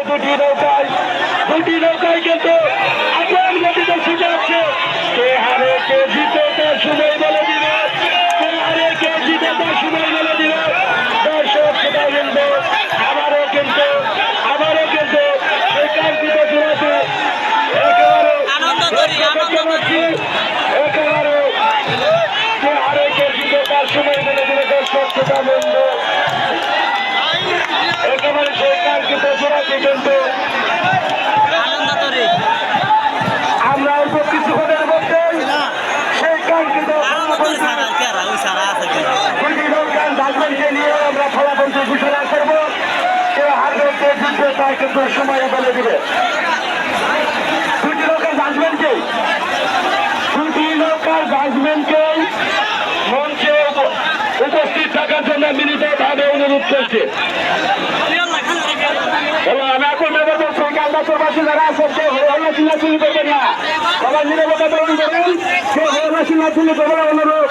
দুটি নৌকায় কিন্তু আপনার গতিতে ছুটে আছে। কে হারে কে জিতে তার সময় বলে দিবে, কে হারে কে জিতে তার সময় বলে দিবে। দর্শক সেটা কিন্তু আবারও কিন্তু সেই কাঙ্ক্ষিত জোড়াতে একেবারে একেবারে কে হারে কে জিতে তার সময় বলে দিবে। দর্শক সেটা বলবো একেবারে সেই কাঙ্ক্ষিত জোড়াতে কিন্তু আমরা অল্প কিছুক্ষণের মধ্যে সেই কাঙ্ক্ষিত ডাকবেনকে নিয়ে আমরা ফলাফল ঘোষণা করবো। কে হারবে কে জিতবে তা কিন্তু সময় বলে দিবে। দুটি নৌকার জাজমেন্টকে মঞ্চে উপস্থিত থাকার জন্য মিলিতভাবে অনুরোধ করছে। এবং আমি এখন নেব বলছি কান্দাপুরবাসী যারা আছেন কেউ হল্লা চিল্লাচিল্লি করবেন না, সবাই নিরাপত্তা পালন করবেন, কেউ হল্লা চিল্লাচিল্লি করবেন অনুরোধ।